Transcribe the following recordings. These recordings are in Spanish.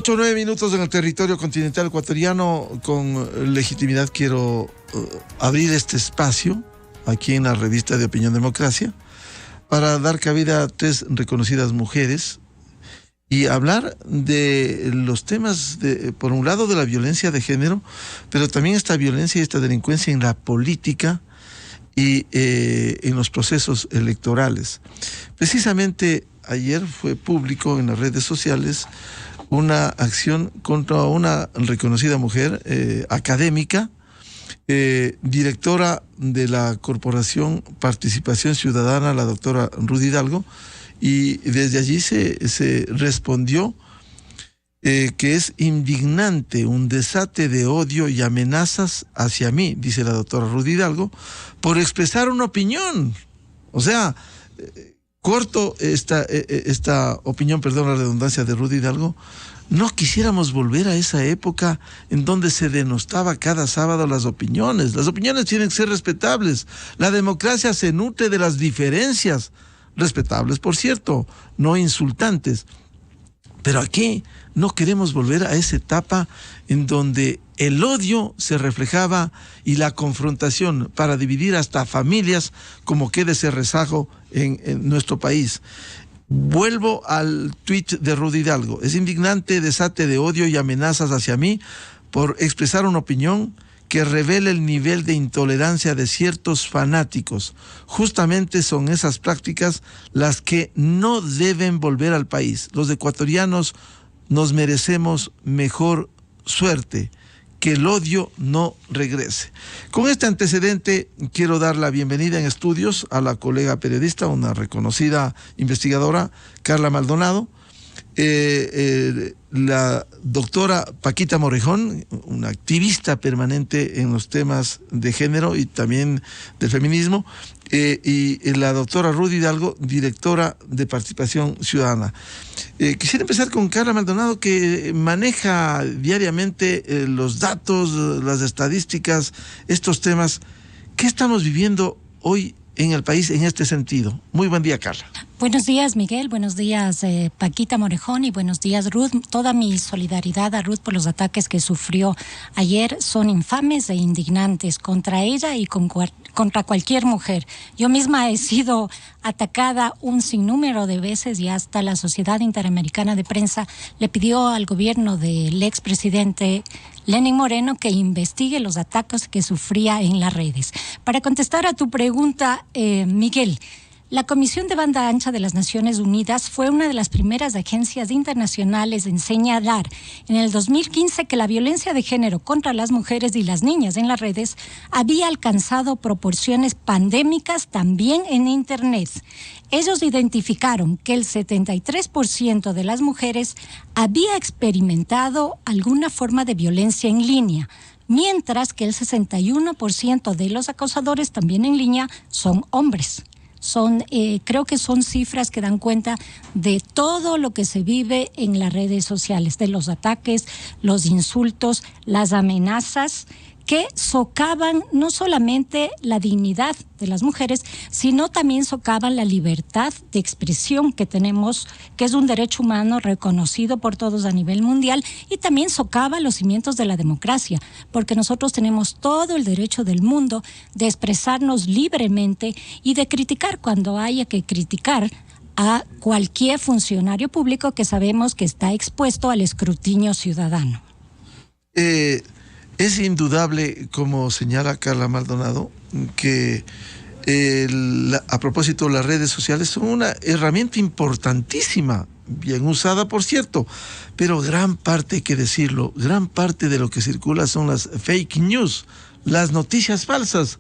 8 o 9 minutos en el territorio continental ecuatoriano. Con legitimidad quiero abrir este espacio aquí en la revista de Opinión Democracia para dar cabida a 3 reconocidas mujeres y hablar de los temas, por un lado, de la violencia de género, pero también esta violencia y esta delincuencia en la política y en los procesos electorales. Precisamente ayer fue público en las redes sociales una acción contra una reconocida mujer académica, directora de la Corporación Participación Ciudadana, la doctora Ruth Hidalgo, y desde allí se respondió que es indignante un desate de odio y amenazas hacia mí, dice la doctora Ruth Hidalgo, por expresar una opinión. O sea, corto esta opinión, perdón la redundancia, de Ruth Hidalgo. No quisiéramos volver a esa época en donde se denostaba cada sábado las opiniones. Las opiniones tienen que ser respetables. La democracia se nutre de las diferencias, respetables, por cierto, no insultantes. Pero aquí no queremos volver a esa etapa en donde el odio se reflejaba y la confrontación para dividir hasta familias, como queda ese rezago en nuestro país. Vuelvo al tuit de Ruth Hidalgo. Es indignante desate de odio y amenazas hacia mí por expresar una opinión que revela el nivel de intolerancia de ciertos fanáticos. Justamente son esas prácticas las que no deben volver al país. Los ecuatorianos nos merecemos mejor suerte, que el odio no regrese. Con este antecedente quiero dar la bienvenida en estudios a la colega periodista, una reconocida investigadora, Carla Maldonado, la doctora Paquita Morejón, una activista permanente en los temas de género y también del feminismo, y la doctora Ruth Hidalgo, directora de Participación Ciudadana. Quisiera empezar con Carla Maldonado, que maneja diariamente los datos, las estadísticas, estos temas. ¿Qué estamos viviendo hoy en el país en este sentido? Muy buen día, Carla. Buenos días, Miguel. Buenos días, Paquita Morejón, y buenos días, Ruth. Toda mi solidaridad a Ruth por los ataques que sufrió ayer. Son infames e indignantes contra ella y contra cualquier mujer. Yo misma he sido atacada un sinnúmero de veces y hasta la Sociedad Interamericana de Prensa le pidió al gobierno del expresidente Lenín Moreno que investigue los ataques que sufría en las redes. Para contestar a tu pregunta, Miguel, la Comisión de Banda Ancha de las Naciones Unidas fue una de las primeras agencias internacionales en señalar en el 2015 que la violencia de género contra las mujeres y las niñas en las redes había alcanzado proporciones pandémicas también en Internet. Ellos identificaron que el 73% de las mujeres había experimentado alguna forma de violencia en línea, mientras que el 61% de los acosadores también en línea son hombres. Creo que son cifras que dan cuenta de todo lo que se vive en las redes sociales, de los ataques, los insultos, las amenazas que socavan no solamente la dignidad de las mujeres, sino también socavan la libertad de expresión que tenemos, que es un derecho humano reconocido por todos a nivel mundial, y también socava los cimientos de la democracia, porque nosotros tenemos todo el derecho del mundo de expresarnos libremente y de criticar cuando haya que criticar a cualquier funcionario público que sabemos que está expuesto al escrutinio ciudadano. Es indudable, como señala Carla Maldonado, que a propósito, las redes sociales son una herramienta importantísima, bien usada, por cierto, pero gran parte, hay que decirlo, gran parte de lo que circula son las fake news, las noticias falsas.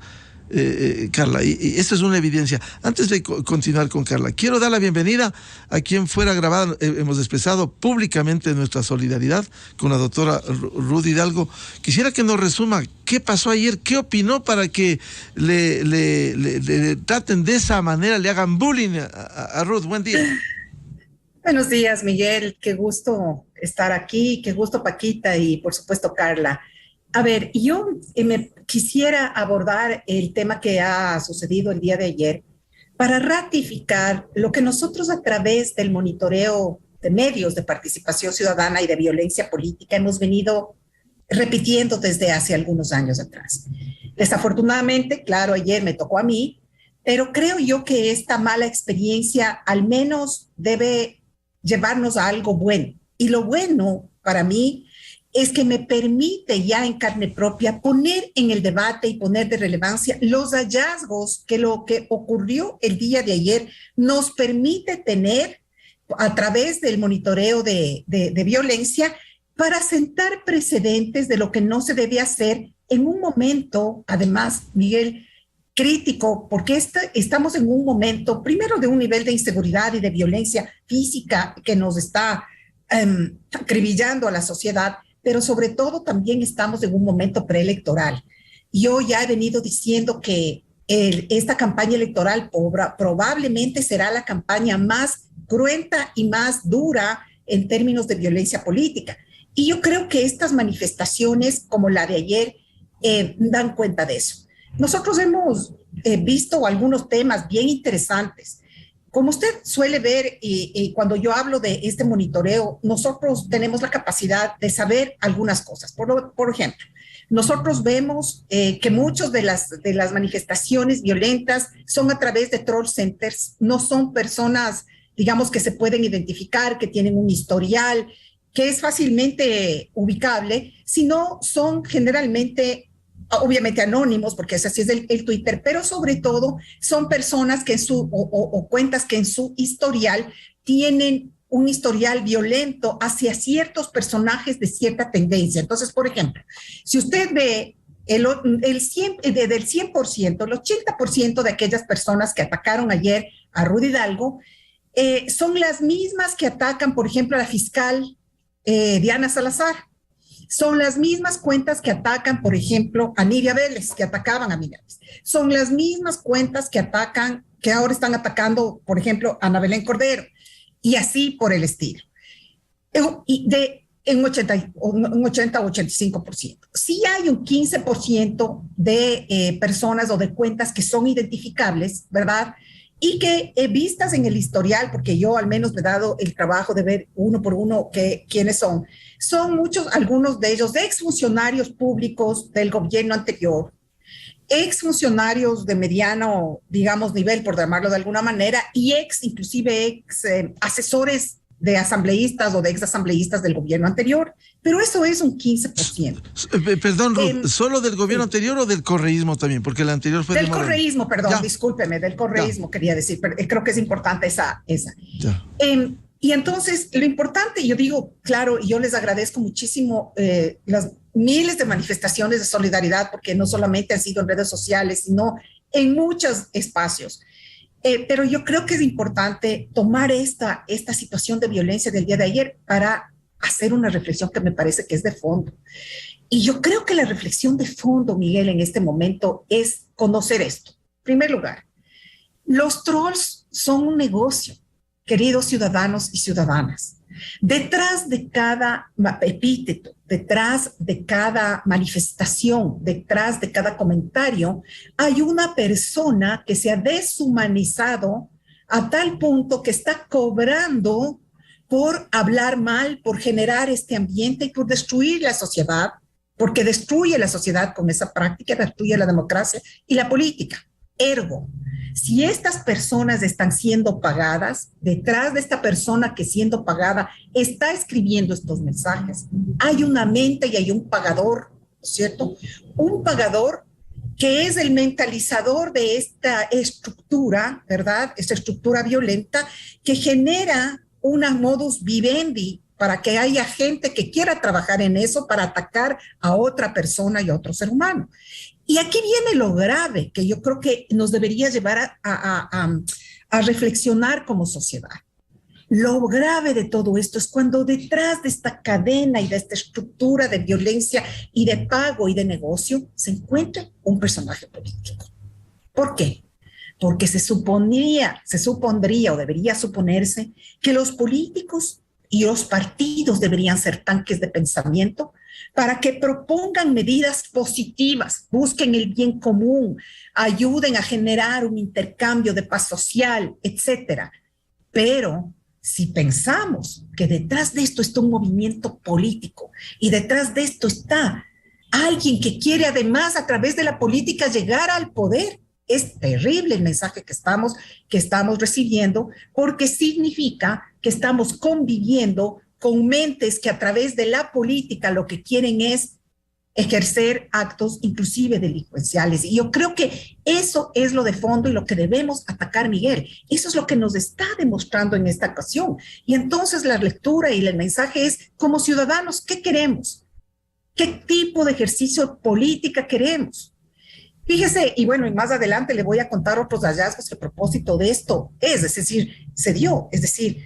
Carla, y esto es una evidencia. Antes de continuar con Carla, quiero dar la bienvenida a quien fuera grabado. Hemos expresado públicamente nuestra solidaridad con la doctora Ruth Hidalgo. Quisiera que nos resuma qué pasó ayer, qué opinó para que le traten de esa manera, le hagan bullying a Ruth. Buen día. Buenos días, Miguel. Qué gusto estar aquí, qué gusto, Paquita, y por supuesto, Carla. A ver, yo me quisiera abordar el tema que ha sucedido el día de ayer para ratificar lo que nosotros a través del monitoreo de medios de participación ciudadana y de violencia política hemos venido repitiendo desde hace algunos años atrás. Desafortunadamente, claro, ayer me tocó a mí, pero creo yo que esta mala experiencia al menos debe llevarnos a algo bueno. Y lo bueno para mí es que me permite ya en carne propia poner en el debate y poner de relevancia los hallazgos que lo que ocurrió el día de ayer nos permite tener a través del monitoreo de violencia para sentar precedentes de lo que no se debe hacer en un momento, además, Miguel, crítico, porque estamos en un momento, primero, de un nivel de inseguridad y de violencia física que nos está acribillando a la sociedad, pero sobre todo también estamos en un momento preelectoral. Yo ya he venido diciendo que esta campaña electoral probablemente será la campaña más cruenta y más dura en términos de violencia política. Y yo creo que estas manifestaciones como la de ayer dan cuenta de eso. Nosotros hemos visto algunos temas bien interesantes. Como usted suele ver, y cuando yo hablo de este monitoreo, nosotros tenemos la capacidad de saber algunas cosas. Por ejemplo, nosotros vemos que muchas de las manifestaciones violentas son a través de troll centers, no son personas, digamos, que se pueden identificar, que tienen un historial, que es fácilmente ubicable, sino son generalmente, obviamente anónimos, porque ese sí es el Twitter, pero sobre todo son personas que o cuentas que en su historial tienen un historial violento hacia ciertos personajes de cierta tendencia. Entonces, por ejemplo, si usted ve del 100%, el 80% de aquellas personas que atacaron ayer a Rudy Hidalgo son las mismas que atacan, por ejemplo, a la fiscal Diana Salazar. Son las mismas cuentas que atacan, por ejemplo, a Nidia Vélez, que atacaban a Nidia Vélez. Son las mismas cuentas que atacan, que ahora están atacando, por ejemplo, a Ana Belén Cordero, y así por el estilo. En 80 o 85%. Sí hay un 15% de personas o de cuentas que son identificables, ¿verdad? Y que vistas en el historial, porque yo al menos me he dado el trabajo de ver uno por uno quiénes son muchos, algunos de ellos exfuncionarios públicos del gobierno anterior, exfuncionarios de mediano, digamos, nivel, por llamarlo de alguna manera, y inclusive ex asesores de asambleístas o de exasambleístas del gobierno anterior, pero eso es un 15%. Perdón, Ruth, ¿solo del gobierno anterior o del correísmo también? Porque el anterior fue del correísmo, perdón, discúlpeme, del correísmo quería decir, pero creo que es importante esa. Y entonces, lo importante, yo digo, claro, y yo les agradezco muchísimo las miles de manifestaciones de solidaridad, porque no solamente han sido en redes sociales, sino en muchos espacios. Pero yo creo que es importante tomar esta situación de violencia del día de ayer para hacer una reflexión que me parece que es de fondo. Y yo creo que la reflexión de fondo, Miguel, en este momento es conocer esto. En primer lugar, los trolls son un negocio, queridos ciudadanos y ciudadanas. Detrás de cada epíteto, detrás de cada manifestación, detrás de cada comentario, hay una persona que se ha deshumanizado a tal punto que está cobrando por hablar mal, por generar este ambiente y por destruir la sociedad, porque destruye la sociedad con esa práctica, destruye la democracia y la política. Ergo, si estas personas están siendo pagadas, detrás de esta persona que siendo pagada está escribiendo estos mensajes, hay una mente y hay un pagador, ¿cierto? Un pagador que es el mentalizador de esta estructura, ¿verdad? Esta estructura violenta que genera una modus vivendi para que haya gente que quiera trabajar en eso para atacar a otra persona y a otro ser humano. Y aquí viene lo grave que yo creo que nos debería llevar a reflexionar como sociedad. Lo grave de todo esto es cuando detrás de esta cadena y de esta estructura de violencia y de pago y de negocio se encuentra un personaje político. ¿Por qué? Porque se supondría o debería suponerse que los políticos y los partidos deberían ser tanques de pensamiento para que propongan medidas positivas, busquen el bien común, ayuden a generar un intercambio de paz social, etcétera. Pero si pensamos que detrás de esto está un movimiento político y detrás de esto está alguien que quiere además a través de la política llegar al poder, es terrible el mensaje que estamos recibiendo, porque significa que estamos conviviendo con mentes que a través de la política lo que quieren es ejercer actos inclusive delincuenciales. Y yo creo que eso es lo de fondo y lo que debemos atacar, Miguel. Eso es lo que nos está demostrando en esta ocasión. Y entonces la lectura y el mensaje es, como ciudadanos, ¿qué queremos? ¿Qué tipo de ejercicio política queremos? Fíjese, y bueno, y más adelante le voy a contar otros hallazgos que a propósito de esto es decir, se dio, es decir,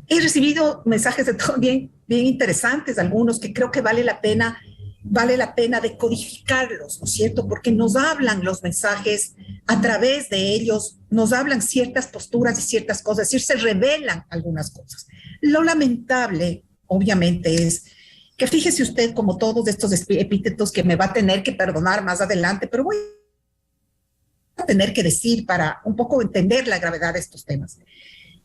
he recibido mensajes de todo bien interesantes, algunos que creo que vale la pena decodificarlos, ¿no es cierto? Porque nos hablan los mensajes, a través de ellos nos hablan ciertas posturas y ciertas cosas, es decir, se revelan algunas cosas. Lo lamentable, obviamente, es que fíjese usted como todos estos epítetos que me va a tener que perdonar más adelante, pero voy a tener que decir para un poco entender la gravedad de estos temas.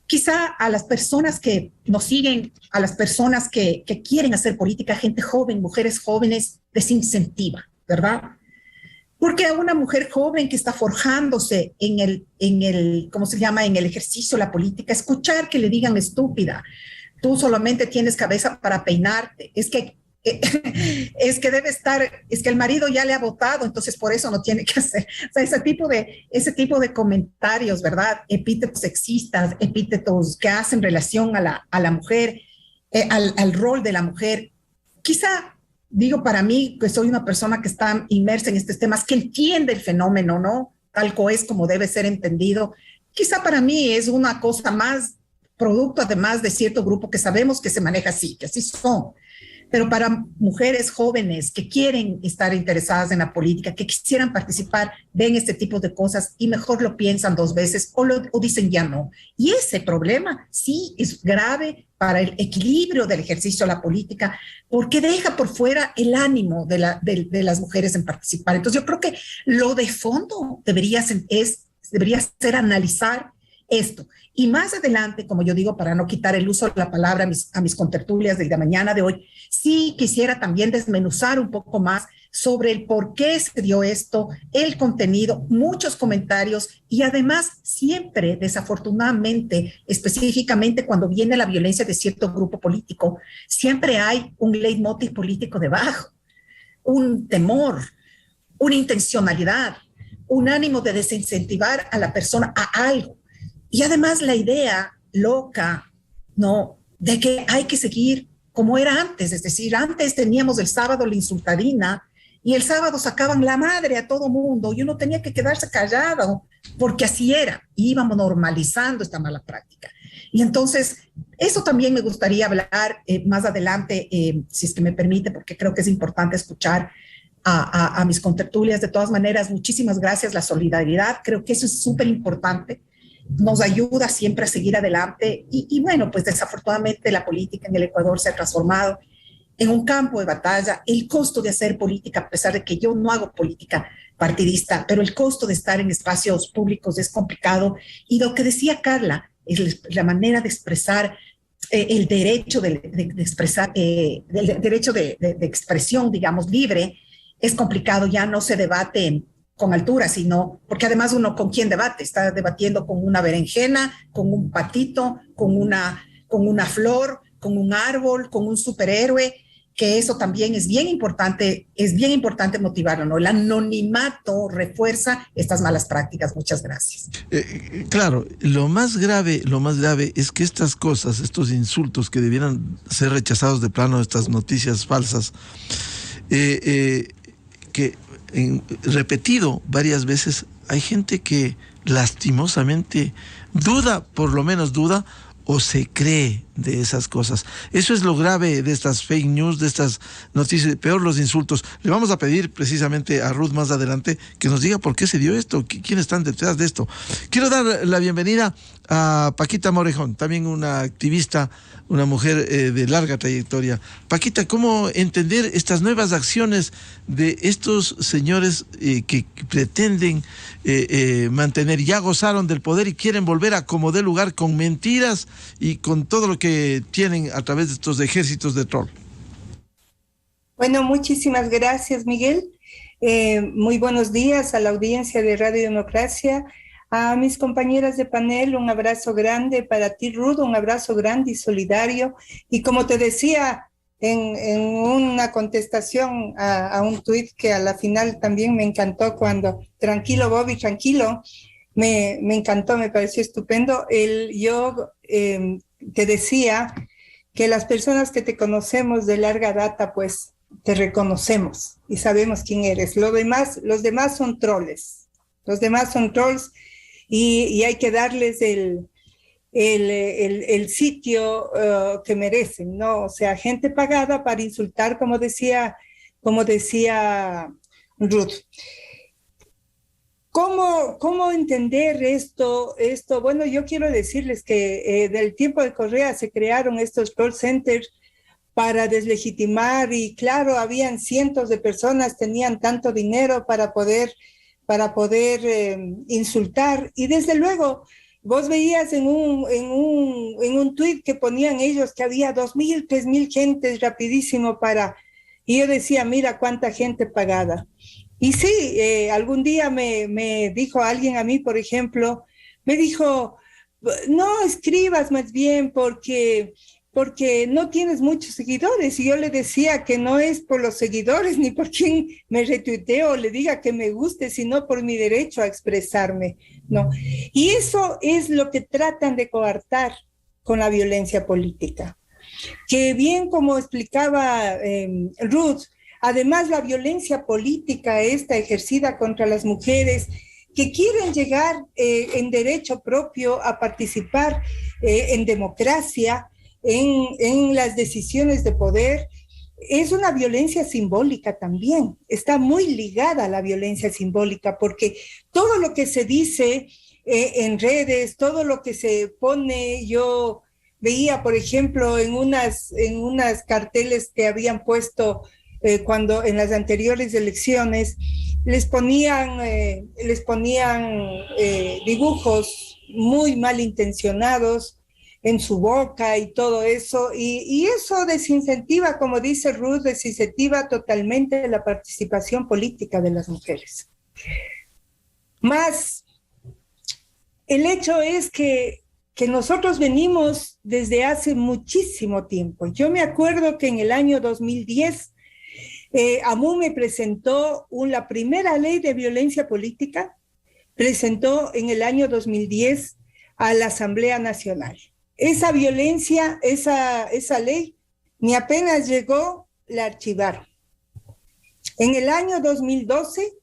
Quizá a las personas que nos siguen, a las personas que quieren hacer política, gente joven, mujeres jóvenes, desincentiva, ¿verdad? Porque a una mujer joven que está forjándose en el ¿cómo se llama? En el ejercicio de la política, escuchar que le digan estúpida, tú solamente tienes cabeza para peinarte, es que debe estar, es que el marido ya le ha votado, entonces por eso no tiene que hacer, o sea, ese tipo de comentarios, ¿verdad? Epítetos sexistas, epítetos que hacen relación a la mujer, al rol de la mujer. Quizá, digo para mí, que soy una persona que está inmersa en estos temas, que entiende el fenómeno, ¿no? Tal cual es como debe ser entendido. Quizá para mí es una cosa más producto además de cierto grupo que sabemos que se maneja así, que así son. Pero para mujeres jóvenes que quieren estar interesadas en la política, que quisieran participar, ven este tipo de cosas y mejor lo piensan dos veces o dicen ya no. Y ese problema sí es grave para el equilibrio del ejercicio de la política, porque deja por fuera el ánimo de las mujeres en participar. Entonces yo creo que lo de fondo debería ser analizar esto. Y más adelante, como yo digo, para no quitar el uso de la palabra a mis contertulias de la mañana de hoy, sí quisiera también desmenuzar un poco más sobre el por qué se dio esto, el contenido, muchos comentarios y además siempre, desafortunadamente, específicamente cuando viene la violencia de cierto grupo político, siempre hay un leitmotiv político debajo, un temor, una intencionalidad, un ánimo de desincentivar a la persona a algo. Y además la idea loca, ¿no?, de que hay que seguir como era antes, es decir, antes teníamos el sábado la insultadina y el sábado sacaban la madre a todo mundo y uno tenía que quedarse callado porque así era, y íbamos normalizando esta mala práctica. Y entonces, eso también me gustaría hablar más adelante, si es que me permite, porque creo que es importante escuchar a mis contertulias. De todas maneras, muchísimas gracias, la solidaridad, creo que eso es súper importante. Nos ayuda siempre a seguir adelante y bueno, pues desafortunadamente la política en el Ecuador se ha transformado en un campo de batalla. El costo de hacer política, a pesar de que yo no hago política partidista, pero el costo de estar en espacios públicos es complicado. Y lo que decía Carla, es la manera de expresar el derecho de expresar, el derecho de expresión, digamos, libre, es complicado, ya no se debate con altura, sino, porque además uno con quién debate, está debatiendo con una berenjena, con un patito, con una flor, con un árbol, con un superhéroe, que eso también es bien importante motivarlo, ¿no? El anonimato refuerza estas malas prácticas. Muchas gracias. Claro, lo más grave es que estas cosas, estos insultos que debieran ser rechazados de plano, estas noticias falsas, que repetido varias veces, hay gente que lastimosamente duda, por lo menos duda, o se cree de esas cosas. Eso es lo grave de estas fake news, de estas noticias, peor los insultos. Le vamos a pedir precisamente a Ruth más adelante que nos diga por qué se dio esto, quiénes están detrás de esto. Quiero dar la bienvenida a Paquita Morejón, también una activista, una mujer de larga trayectoria. Paquita, ¿cómo entender estas nuevas acciones de estos señores que pretenden mantener, ya gozaron del poder y quieren volver a como dé lugar con mentiras y con todo lo que tienen a través de estos ejércitos de troll? Bueno, muchísimas gracias, Miguel. Muy buenos días a la audiencia de Radio Democracia. A mis compañeras de panel, un abrazo grande para ti, Ruth, un abrazo grande y solidario. Y como te decía en una contestación a un tuit que a la final también me encantó cuando, tranquilo Bobby, tranquilo, me encantó, me pareció estupendo. Yo te decía que las personas que te conocemos de larga data, pues te reconocemos y sabemos quién eres. Los demás son troles. Los demás son trolls. Y hay que darles el sitio que merecen, ¿no? O sea, gente pagada para insultar, como decía Ruth. ¿Cómo entender esto? Bueno, yo quiero decirles que del tiempo de Correa se crearon estos call centers para deslegitimar y claro, habían cientos de personas, tenían tanto dinero para poder insultar y desde luego vos veías en un tuit que ponían ellos que había 2,000, 3,000 gentes rapidísimo y yo decía, mira cuánta gente pagada. Y sí, algún día me dijo alguien a mí, por ejemplo, me dijo, no escribas más bien porque no tienes muchos seguidores. Y yo le decía que no es por los seguidores ni por quien me retuitee o le diga que me guste, sino por mi derecho a expresarme, ¿no? Y eso es lo que tratan de coartar con la violencia política. Que bien como explicaba Ruth, además la violencia política esta ejercida contra las mujeres que quieren llegar en derecho propio a participar en democracia, en las decisiones de poder, es una violencia simbólica también, está muy ligada a la violencia simbólica, porque todo lo que se dice en redes, todo lo que se pone, yo veía, por ejemplo, en unas carteles que habían puesto cuando en las anteriores elecciones, les ponían dibujos muy malintencionados en su boca y todo eso, y eso desincentiva, como dice Ruth, desincentiva totalmente la participación política de las mujeres. Más, el hecho es que nosotros venimos desde hace muchísimo tiempo. Yo me acuerdo que en el año 2010, AMUME presentó la primera ley de violencia política, presentó en el año 2010 a la Asamblea Nacional. Esa violencia, esa ley, ni apenas llegó, la archivaron. En el año 2012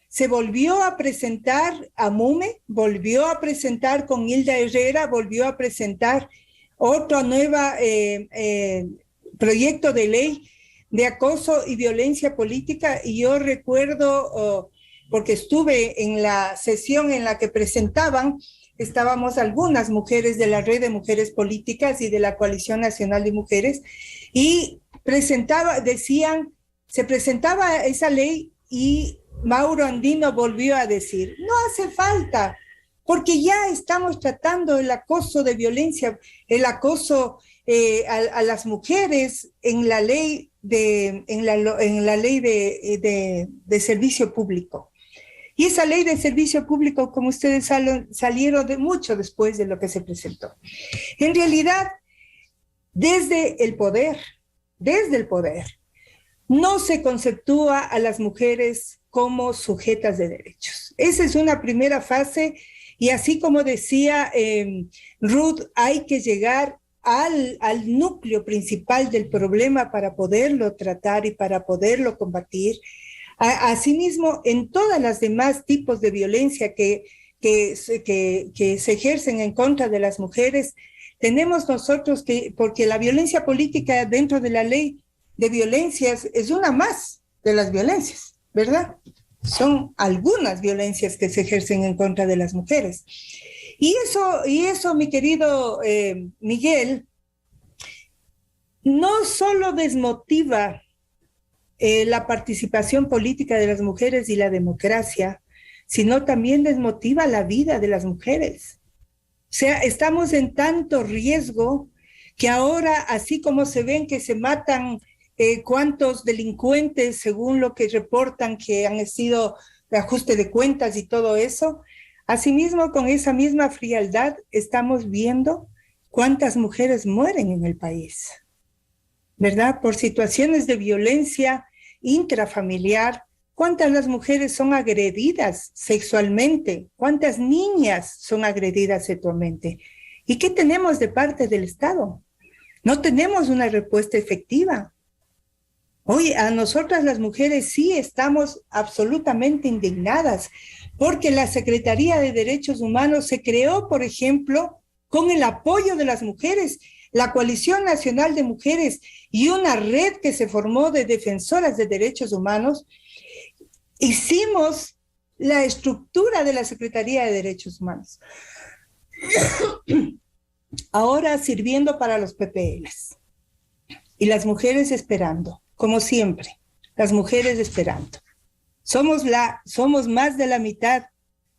se volvió a presentar AMUME, volvió a presentar con Hilda Herrera, volvió a presentar otro nuevo proyecto de ley de acoso y violencia política, y yo recuerdo, porque estuve en la sesión en la que presentaban, estábamos algunas mujeres de la Red de Mujeres Políticas y de la Coalición Nacional de Mujeres, y se presentaba esa ley y Mauro Andino volvió a decir, no hace falta, porque ya estamos tratando el acoso de violencia, el acoso a las mujeres en la ley de servicio público. Y esa ley de servicio público, como ustedes salieron mucho después de lo que se presentó. En realidad, desde el poder, no se conceptúa a las mujeres como sujetas de derechos. Esa es una primera fase, y así como decía Ruth, hay que llegar al núcleo principal del problema para poderlo tratar y para poderlo combatir. Asimismo, en todas las demás tipos de violencia que se ejercen en contra de las mujeres, tenemos nosotros que, porque la violencia política dentro de la ley de violencias es una más de las violencias, ¿verdad? Son algunas violencias que se ejercen en contra de las mujeres. Y eso, mi querido Miguel, no solo desmotiva la participación política de las mujeres y la democracia, sino también desmotiva la vida de las mujeres. O sea, estamos en tanto riesgo que ahora, así como se ven que se matan cuántos delincuentes, según lo que reportan que han sido de ajuste de cuentas y todo eso, asimismo, con esa misma frialdad, estamos viendo cuántas mujeres mueren en el país, ¿verdad? Por situaciones de violencia intrafamiliar, cuántas las mujeres son agredidas sexualmente, cuántas niñas son agredidas sexualmente. ¿Y qué tenemos de parte del Estado? No tenemos una respuesta efectiva. Oye, a nosotras las mujeres sí estamos absolutamente indignadas, porque la Secretaría de Derechos Humanos se creó, por ejemplo, con el apoyo de las mujeres, la Coalición Nacional de Mujeres y una red que se formó de defensoras de derechos humanos. Hicimos la estructura de la Secretaría de Derechos Humanos. Ahora sirviendo para los PPLs. Y las mujeres esperando, como siempre, las mujeres esperando. Somos más de la mitad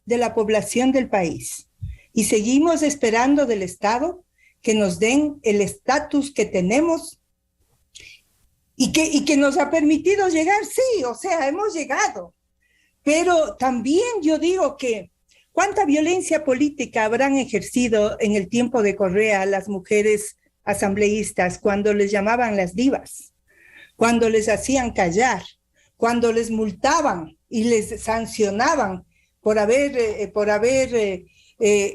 de la población del país y seguimos esperando del Estado que nos den el estatus que tenemos y que nos ha permitido llegar, sí, o sea, hemos llegado. Pero también yo digo que ¿cuánta violencia política habrán ejercido en el tiempo de Correa las mujeres asambleístas cuando les llamaban las divas, cuando les hacían callar, cuando les multaban y les sancionaban por haber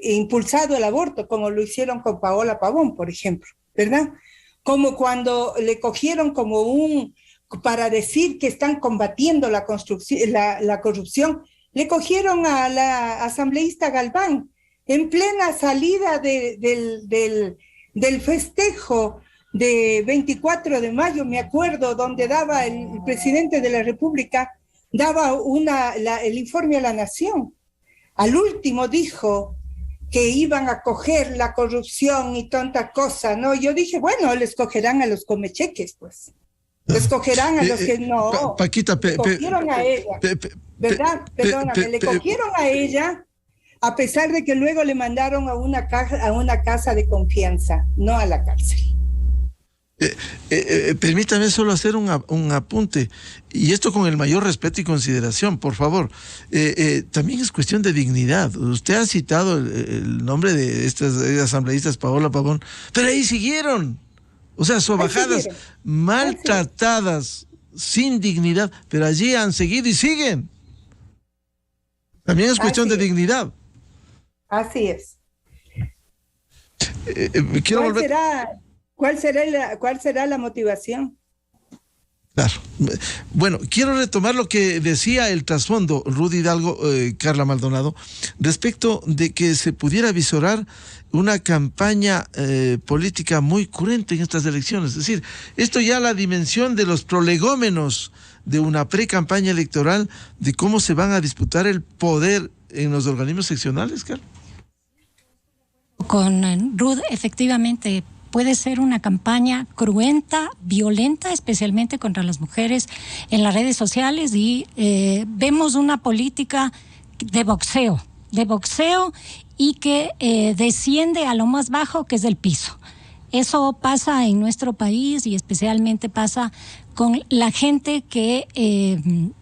impulsado el aborto, como lo hicieron con Paola Pavón, por ejemplo, ¿verdad? Como cuando le cogieron para decir que están combatiendo la corrupción, le cogieron a la asambleísta Galván en plena salida del festejo de 24 de mayo, me acuerdo, donde daba el presidente de la República, daba el informe a la Nación. Al último dijo que iban a coger la corrupción y tanta cosa, ¿no? Yo dije, bueno, les cogerán a los comecheques, pues. Les cogerán a los que no. Paquita, le cogieron a ella, ¿verdad? Perdóname, le cogieron a ella, a pesar de que luego le mandaron a una casa de confianza, no a la cárcel. Permítame solo hacer un apunte, y esto con el mayor respeto y consideración, por favor. También es cuestión de dignidad. Usted ha citado el nombre de estas asambleístas, Paola Pavón, pero ahí siguieron. O sea, sobajadas, maltratadas, sin dignidad, pero allí han seguido y siguen. También es cuestión de dignidad. Así es. ¿Cuál será la motivación? Claro. Bueno, quiero retomar lo que decía el trasfondo, Rudy Hidalgo, Carla Maldonado, respecto de que se pudiera visorar una campaña política muy cruenta en estas elecciones. Es decir, esto ya la dimensión de los prolegómenos de una pre-campaña electoral, de cómo se van a disputar el poder en los organismos seccionales, Carla. Con Ruth, efectivamente, puede ser una campaña cruenta, violenta, especialmente contra las mujeres en las redes sociales, y vemos una política de boxeo y que desciende a lo más bajo, que es el piso. Eso pasa en nuestro país y especialmente pasa con la gente que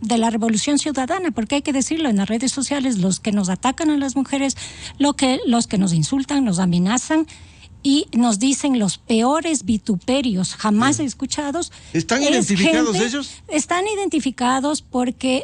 de la Revolución Ciudadana, porque hay que decirlo, en las redes sociales los que nos atacan a las mujeres, los que nos insultan, nos amenazan y nos dicen los peores vituperios jamás escuchados. ¿Están identificados ellos? Están identificados porque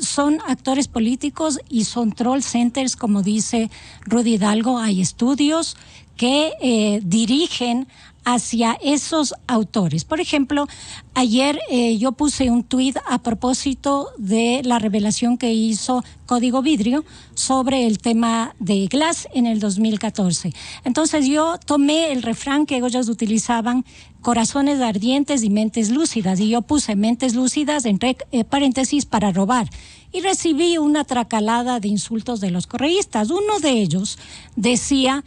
son actores políticos y son troll centers, como dice Rudy Hidalgo. Hay estudios que dirigen hacia esos autores. Por ejemplo, ayer yo puse un tuit a propósito de la revelación que hizo Código Vidrio sobre el tema de Glass en el 2014. Entonces yo tomé el refrán que ellos utilizaban, corazones ardientes y mentes lúcidas, y yo puse mentes lúcidas entre paréntesis para robar. Y recibí una tracalada de insultos de los correístas. Uno de ellos decía,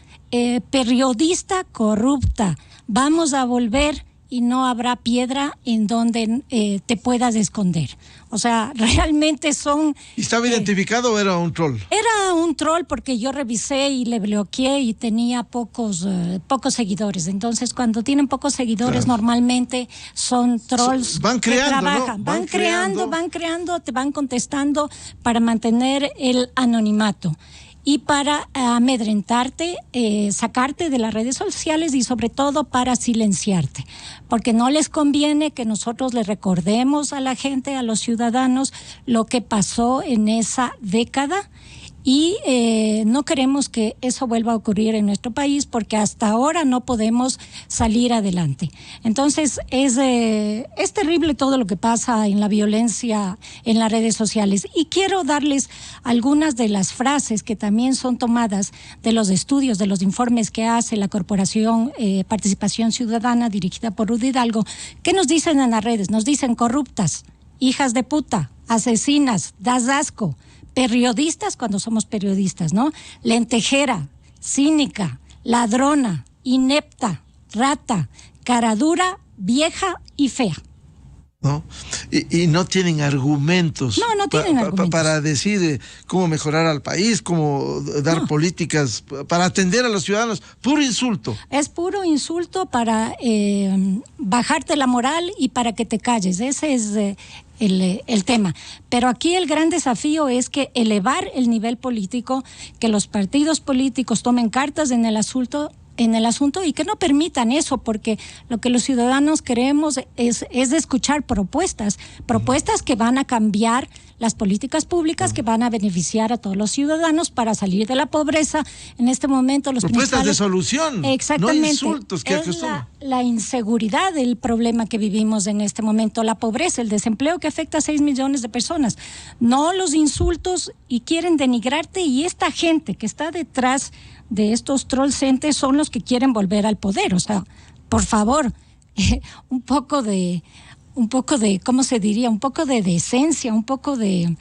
periodista corrupta, vamos a volver y no habrá piedra en donde te puedas esconder. O sea, realmente son... ¿Estaba identificado o era un troll? Era un troll porque yo revisé y le bloqueé y tenía pocos seguidores. Entonces, cuando tienen pocos seguidores, claro, normalmente son trolls van creando, que trabajan. ¿no? Van creando, te van contestando para mantener el anonimato y para amedrentarte, sacarte de las redes sociales y sobre todo para silenciarte, porque no les conviene que nosotros le recordemos a la gente, a los ciudadanos, lo que pasó en esa década. Y no queremos que eso vuelva a ocurrir en nuestro país porque hasta ahora no podemos salir adelante. Entonces es terrible todo lo que pasa en la violencia en las redes sociales. Y quiero darles algunas de las frases que también son tomadas de los estudios, de los informes que hace la Corporación Participación Ciudadana dirigida por Rudy Hidalgo. ¿Qué nos dicen en las redes? Nos dicen corruptas, hijas de puta, asesinas, das asco. Periodistas cuando somos periodistas, ¿no? Lentejera, cínica, ladrona, inepta, rata, caradura, vieja y fea. ¿No? Y no tienen argumentos. No tienen argumentos. Para decir cómo mejorar al país, cómo dar políticas para atender a los ciudadanos. Puro insulto. Es puro insulto para bajarte la moral y para que te calles. Ese es el tema. Pero aquí el gran desafío es que elevar el nivel político, que los partidos políticos tomen cartas en el asunto y que no permitan eso, porque lo que los ciudadanos queremos es escuchar propuestas que van a cambiar las políticas públicas, que van a beneficiar a todos los ciudadanos para salir de la pobreza. En este momento los propuestas de solución, exactamente, no insultos que acostumbran. La inseguridad del problema que vivimos en este momento, la pobreza, el desempleo que afecta a 6 millones de personas, no los insultos, y quieren denigrarte, y esta gente que está detrás de estos trollcentes son los que quieren volver al poder. O sea, por favor, un poco de, ¿cómo se diría? Un poco de decencia, un poco de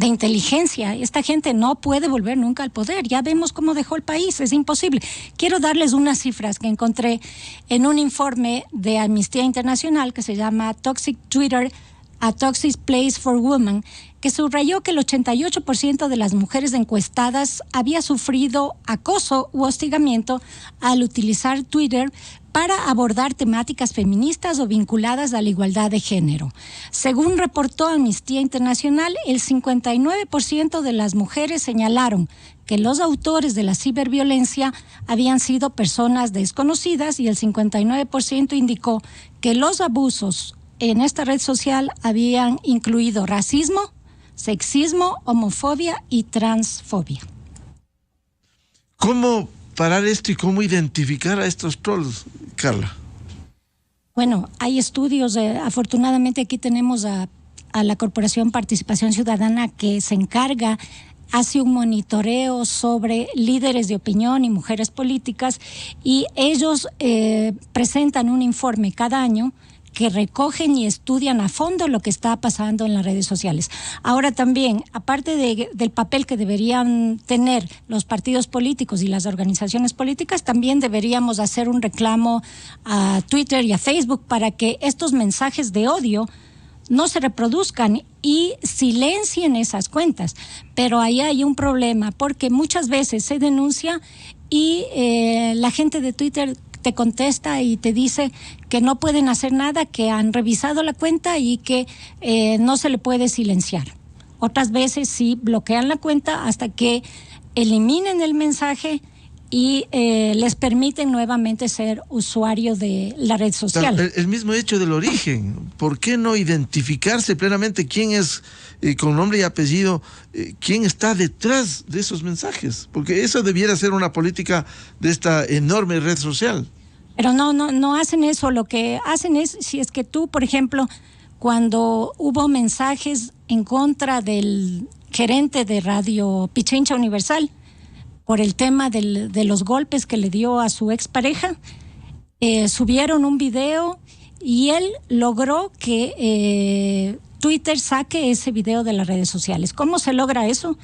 inteligencia. Esta gente no puede volver nunca al poder. Ya vemos cómo dejó el país, es imposible. Quiero darles unas cifras que encontré en un informe de Amnistía Internacional que se llama Toxic Twitter, A Toxic Place for Women, que subrayó que el 88% de las mujeres encuestadas había sufrido acoso u hostigamiento al utilizar Twitter para abordar temáticas feministas o vinculadas a la igualdad de género. Según reportó Amnistía Internacional, el 59% de las mujeres señalaron que los autores de la ciberviolencia habían sido personas desconocidas, y el 59% indicó que los abusos en esta red social habían incluido racismo, sexismo, homofobia y transfobia. ¿Cómo parar esto y cómo identificar a estos trolls, Carla? Bueno, hay estudios, afortunadamente aquí tenemos a la Corporación Participación Ciudadana que se encarga, hace un monitoreo sobre líderes de opinión y mujeres políticas, y ellos presentan un informe cada año que recogen y estudian a fondo lo que está pasando en las redes sociales. Ahora también, aparte del papel que deberían tener los partidos políticos y las organizaciones políticas, también deberíamos hacer un reclamo a Twitter y a Facebook para que estos mensajes de odio no se reproduzcan y silencien esas cuentas. Pero ahí hay un problema, porque muchas veces se denuncia y la gente de Twitter te contesta y te dice que no pueden hacer nada, que han revisado la cuenta y que no se le puede silenciar. Otras veces sí bloquean la cuenta hasta que eliminen el mensaje y les permiten nuevamente ser usuario de la red social. El mismo hecho del origen. ¿Por qué no identificarse plenamente quién es, con nombre y apellido, quién está detrás de esos mensajes? Porque eso debiera ser una política de esta enorme red social. Pero no hacen eso. Lo que hacen es, si es que tú, por ejemplo, cuando hubo mensajes en contra del gerente de Radio Pichincha Universal por el tema de los golpes que le dio a su expareja, subieron un video y él logró que Twitter saque ese video de las redes sociales. ¿Cómo se logra eso?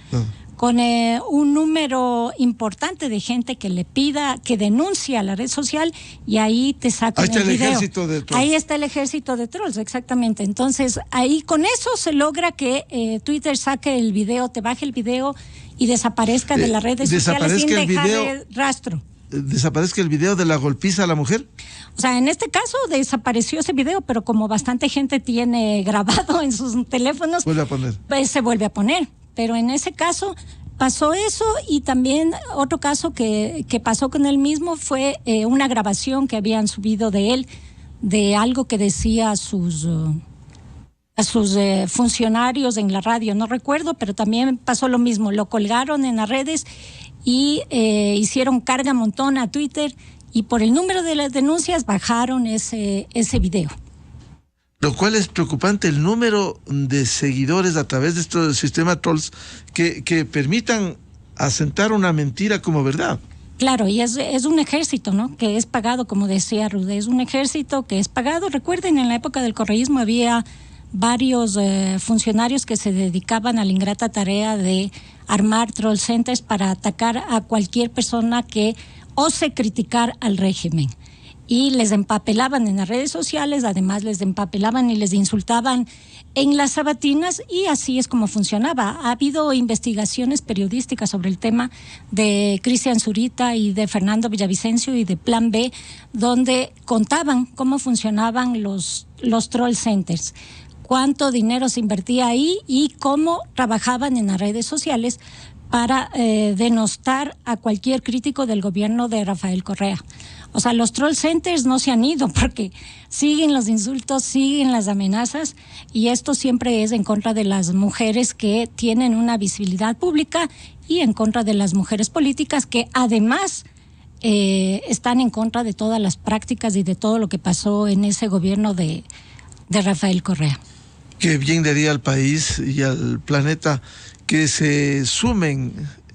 Con un número importante de gente que le pida, que denuncie a la red social, y ahí te sacan el video. Ejército de trolls. Ahí está el ejército de trolls, exactamente. Entonces, ahí con eso se logra que Twitter saque el video, te baje el video y desaparezca de las redes sociales sin dejar rastro. ¿Desaparezca el video de la golpiza a la mujer? O sea, en este caso desapareció ese video, pero como bastante gente tiene grabado en sus teléfonos, vuelve a poner. Pues se vuelve a poner. Pero en ese caso pasó eso, y también otro caso que pasó con él mismo fue una grabación que habían subido de él, de algo que decía a sus funcionarios en la radio, no recuerdo, pero también pasó lo mismo, lo colgaron en las redes y hicieron carga montón a Twitter, y por el número de las denuncias bajaron ese video. Lo cual es preocupante, el número de seguidores a través de este sistema trolls que permitan asentar una mentira como verdad. Claro, y es un ejército, ¿no? Que es pagado, como decía Rude, es un ejército que es pagado. Recuerden, en la época del correísmo había varios funcionarios que se dedicaban a la ingrata tarea de armar troll centers para atacar a cualquier persona que ose criticar al régimen. Y les empapelaban en las redes sociales, además les empapelaban y les insultaban en las sabatinas, y así es como funcionaba. Ha habido investigaciones periodísticas sobre el tema de Cristian Zurita y de Fernando Villavicencio y de Plan B, donde contaban cómo funcionaban los troll centers, cuánto dinero se invertía ahí y cómo trabajaban en las redes sociales para denostar a cualquier crítico del gobierno de Rafael Correa. O sea, los troll centers no se han ido porque siguen los insultos, siguen las amenazas, y esto siempre es en contra de las mujeres que tienen una visibilidad pública y en contra de las mujeres políticas que además están en contra de todas las prácticas y de todo lo que pasó en ese gobierno de Rafael Correa. Qué bien le haría al país y al planeta que se sumen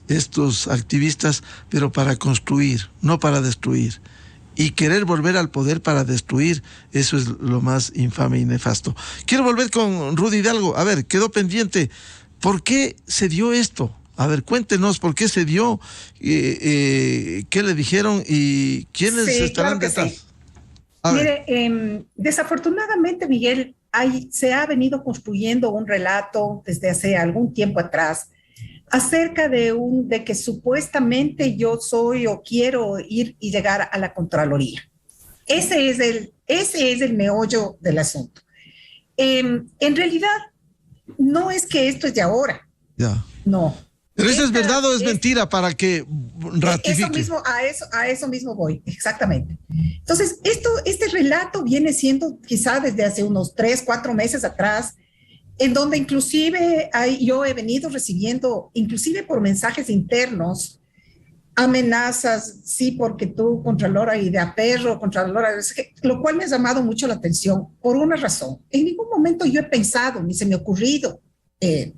estos activistas, pero para construir, no para destruir. Y querer volver al poder para destruir, eso es lo más infame y nefasto. Quiero volver con Rudy Hidalgo. A ver, quedó pendiente. ¿Por qué se dio esto? A ver, cuéntenos por qué se dio, qué le dijeron y quiénes estarán detrás. Sí. Mire, desafortunadamente, Miguel, se ha venido construyendo un relato desde hace algún tiempo atrás acerca de que supuestamente yo soy o quiero ir y llegar a la Contraloría. Ese es el meollo del asunto. En realidad, no es que esto es de ahora. Ya. No. ¿Pero eso es verdad o es mentira para que ratifique? A eso mismo voy, exactamente. Entonces, este relato viene siendo quizá desde hace unos 3, 4 meses atrás, en donde inclusive yo he venido recibiendo, inclusive por mensajes internos, amenazas, sí, porque tú, Contralora, y de a perro, Contralora, lo cual me ha llamado mucho la atención por una razón. En ningún momento yo he pensado, ni se me ha ocurrido,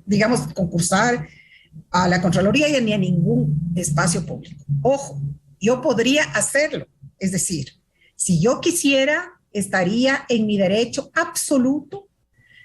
digamos, concursar a la Contraloría ni a ningún espacio público. Ojo, yo podría hacerlo, es decir, si yo quisiera, estaría en mi derecho absoluto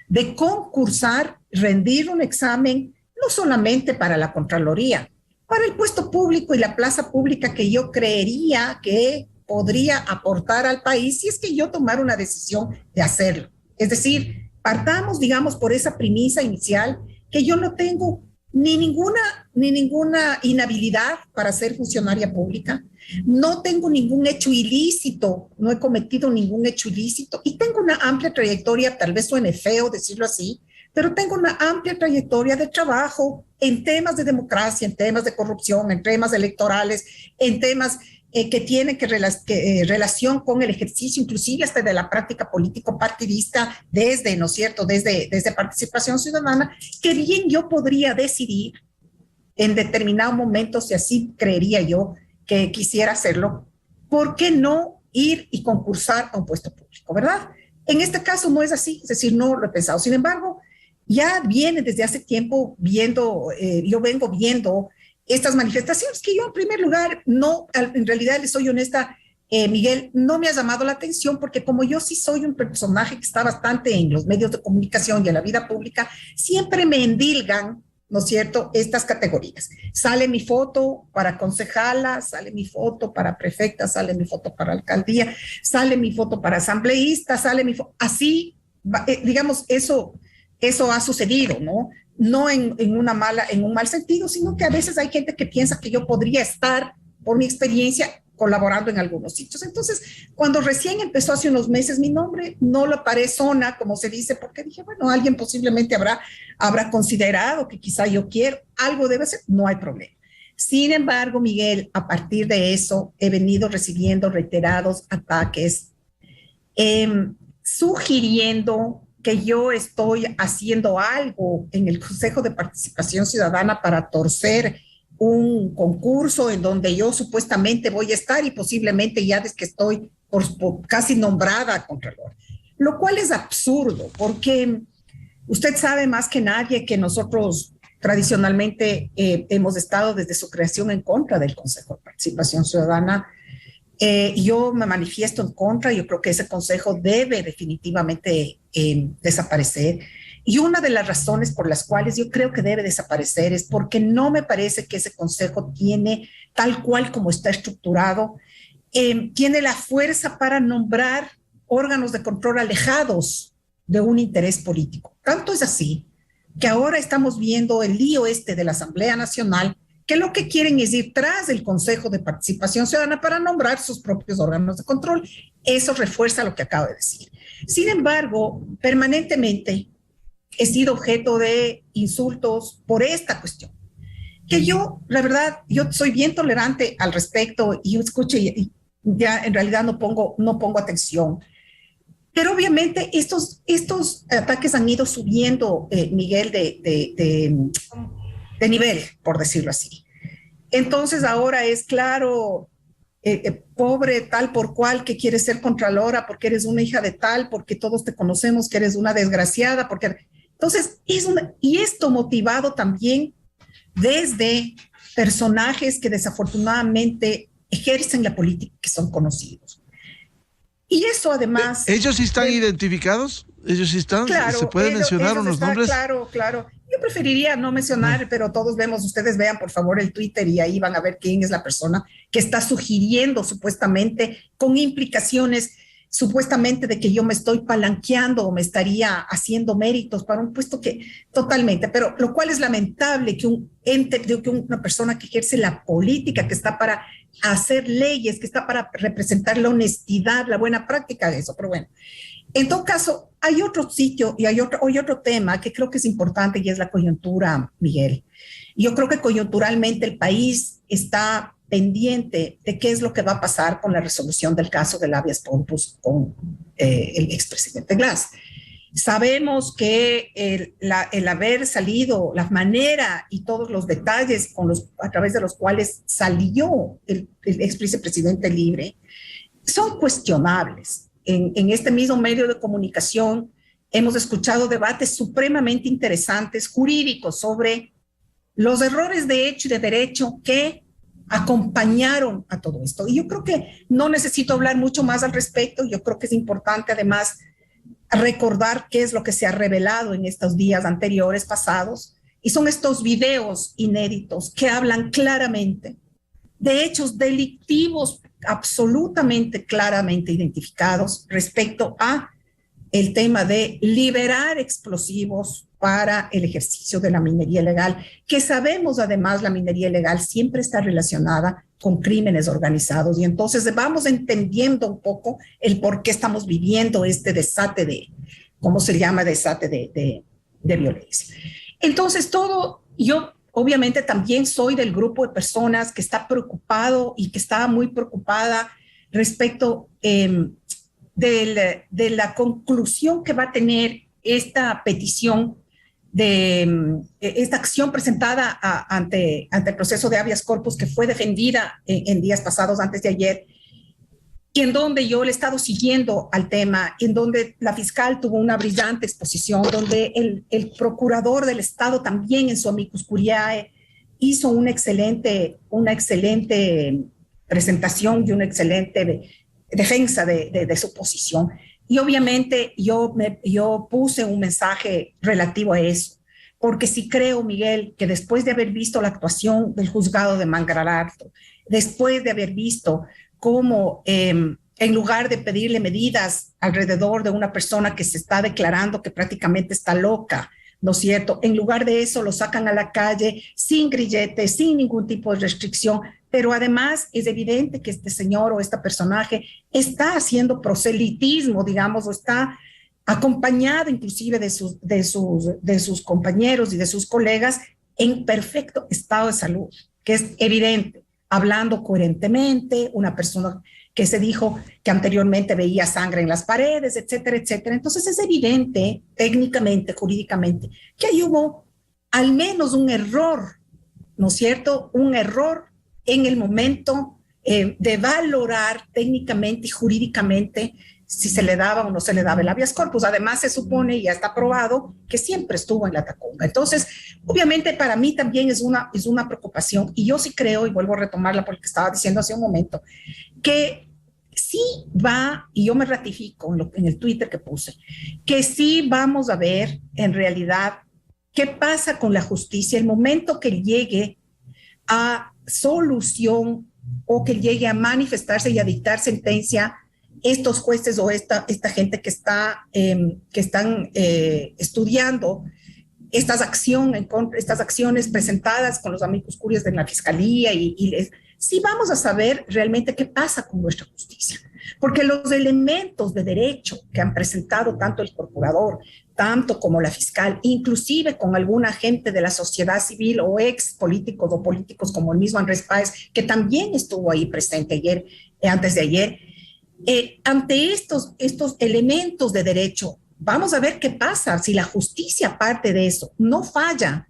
de concursar, rendir un examen, no solamente para la Contraloría, para el puesto público y la plaza pública que yo creería que podría aportar al país si es que yo tomara una decisión de hacerlo. Es decir, partamos, digamos, por esa premisa inicial que yo no tengo ni ninguna inhabilidad para ser funcionaria pública, no tengo ningún hecho ilícito, no he cometido ningún hecho ilícito y tengo una amplia trayectoria, tal vez suene feo decirlo así, pero tengo una amplia trayectoria de trabajo en temas de democracia, en temas de corrupción, en temas electorales, en temas que tienen relación con el ejercicio, inclusive hasta de la práctica político-partidista, desde, ¿no es cierto?, desde participación ciudadana, que bien yo podría decidir en determinado momento, si así creería yo que quisiera hacerlo, ¿por qué no ir y concursar a un puesto público, ¿verdad? En este caso no es así, es decir, no lo he pensado. Sin embargo, ya viene desde hace tiempo viendo, yo vengo viendo estas manifestaciones que yo en primer lugar, no, en realidad les soy honesta, Miguel, no me ha llamado la atención porque como yo sí soy un personaje que está bastante en los medios de comunicación y en la vida pública, siempre me endilgan, ¿no es cierto?, estas categorías. Sale mi foto para concejala, sale mi foto para prefecta, sale mi foto para alcaldía, sale mi foto para asambleísta, sale mi foto, así, digamos, eso ha sucedido, ¿no? No en un mal sentido, sino que a veces hay gente que piensa que yo podría estar, por mi experiencia, colaborando en algunos sitios. Entonces, cuando recién empezó hace unos meses mi nombre, no lo paré zona, como se dice, porque dije, bueno, alguien posiblemente habrá considerado que quizá yo quiero, algo debe ser, no hay problema. Sin embargo, Miguel, a partir de eso, he venido recibiendo reiterados ataques, sugiriendo que yo estoy haciendo algo en el Consejo de Participación Ciudadana para torcer un concurso en donde yo supuestamente voy a estar y posiblemente ya desde que estoy por casi nombrada Contralor. Lo cual es absurdo porque usted sabe más que nadie que nosotros tradicionalmente hemos estado desde su creación en contra del Consejo de Participación Ciudadana. Yo me manifiesto en contra, yo creo que ese consejo debe definitivamente desaparecer. Y una de las razones por las cuales yo creo que debe desaparecer es porque no me parece que ese consejo tiene, tal cual como está estructurado, tiene la fuerza para nombrar órganos de control alejados de un interés político. Tanto es así que ahora estamos viendo el lío de la Asamblea Nacional, que lo que quieren es ir tras el Consejo de Participación Ciudadana para nombrar sus propios órganos de control. Eso refuerza lo que acabo de decir. Sin embargo, permanentemente he sido objeto de insultos por esta cuestión. Que yo, la verdad, yo soy bien tolerante al respecto y yo escucho y ya en realidad no pongo atención. Pero obviamente estos ataques han ido subiendo, Miguel, de nivel, por decirlo así. Entonces ahora es claro, pobre tal por cual que quieres ser contralora porque eres una hija de tal, porque todos te conocemos que eres una desgraciada, porque... Entonces, y esto motivado también desde personajes que desafortunadamente ejercen la política, que son conocidos. Y eso además... ¿Ellos sí están identificados? ¿Ellos sí están? Claro, ¿Se puede mencionar unos nombres? Claro, claro. Yo preferiría no mencionar, pero todos vemos, ustedes vean por favor el Twitter y ahí van a ver quién es la persona que está sugiriendo supuestamente con implicaciones supuestamente de que yo me estoy palanqueando o me estaría haciendo méritos para un puesto que totalmente, pero lo cual es lamentable que una persona que ejerce la política, que está para hacer leyes, que está para representar la honestidad, la buena práctica de eso, pero bueno. En todo caso, hay otro sitio y hay otro tema que creo que es importante y es la coyuntura, Miguel. Yo creo que coyunturalmente el país está pendiente de qué es lo que va a pasar con la resolución del caso del habeas corpus con el expresidente Glass. Sabemos que el haber salido, la manera y todos los detalles a través de los cuales salió el exvicepresidente libre son cuestionables. En este mismo medio de comunicación hemos escuchado debates supremamente interesantes jurídicos sobre los errores de hecho y de derecho que acompañaron a todo esto. Y yo creo que no necesito hablar mucho más al respecto. Yo creo que es importante además recordar qué es lo que se ha revelado en estos días anteriores, pasados, y son estos videos inéditos que hablan claramente de hechos delictivos absolutamente claramente identificados respecto a el tema de liberar explosivos para el ejercicio de la minería ilegal, que sabemos además la minería ilegal siempre está relacionada con crímenes organizados y entonces vamos entendiendo un poco el por qué estamos viviendo este desate de, ¿cómo se llama? Desate de violencia. Entonces yo obviamente también soy del grupo de personas que está preocupado y que está muy preocupada respecto de la conclusión que va a tener esta petición de esta acción presentada ante el proceso de habeas corpus que fue defendida en días pasados, antes de ayer, y en donde yo le he estado siguiendo al tema, en donde la fiscal tuvo una brillante exposición, donde el procurador del Estado también en su amicus curiae hizo una excelente presentación y una excelente defensa de su posición. Y obviamente yo puse un mensaje relativo a eso, porque sí creo, Miguel, que después de haber visto la actuación del juzgado de Mangarato, después de haber visto cómo en lugar de pedirle medidas alrededor de una persona que se está declarando que prácticamente está loca, ¿no es cierto? En lugar de eso lo sacan a la calle sin grillete, sin ningún tipo de restricción, pero además es evidente que este señor o este personaje está haciendo proselitismo, digamos, o está acompañado inclusive de sus compañeros y de sus colegas en perfecto estado de salud, que es evidente, hablando coherentemente, una persona que se dijo que anteriormente veía sangre en las paredes, etcétera, etcétera. Entonces es evidente, técnicamente, jurídicamente, que ahí hubo al menos un error, ¿no es cierto? Un error en el momento de valorar técnicamente y jurídicamente si se le daba o no se le daba el habeas corpus. Además, se supone, y ya está probado, que siempre estuvo en la Tacunga. Entonces, obviamente, para mí también es una preocupación, y yo sí creo, y vuelvo a retomarla porque estaba diciendo hace un momento, que sí va, y yo me ratifico en el Twitter que puse, que sí vamos a ver en realidad qué pasa con la justicia el momento que llegue a solución o que llegue a manifestarse y a dictar sentencia estos jueces o esta gente que están estudiando estas acciones presentadas con los amicus curiae de la Fiscalía sí vamos a saber realmente qué pasa con nuestra justicia. Porque los elementos de derecho que han presentado tanto el procurador, tanto como la fiscal, inclusive con alguna gente de la sociedad civil o ex políticos o políticos como el mismo Andrés Páez, que también estuvo ahí presente antes de ayer, ante estos elementos de derecho, vamos a ver qué pasa si la justicia, parte de eso, no falla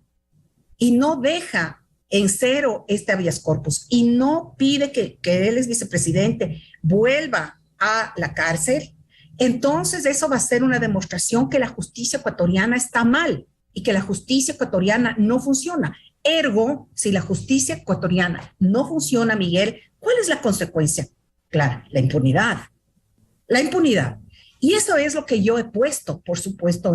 y no deja en cero este habeas corpus y no pide que él es vicepresidente, vuelva a la cárcel. Entonces eso va a ser una demostración que la justicia ecuatoriana está mal y que la justicia ecuatoriana no funciona. Ergo, si la justicia ecuatoriana no funciona, Miguel, ¿cuál es la consecuencia? Claro, la impunidad. La impunidad. Y eso es lo que yo he puesto, por supuesto,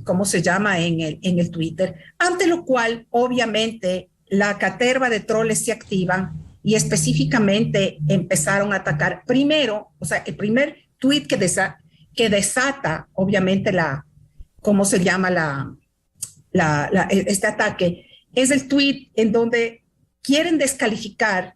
¿cómo se llama? En el Twitter, ante lo cual, obviamente, la caterva de troles se activan y específicamente empezaron a atacar primero, o sea, el primer tweet que desata, obviamente, ¿cómo se llama? Este ataque, es el tweet en donde quieren descalificar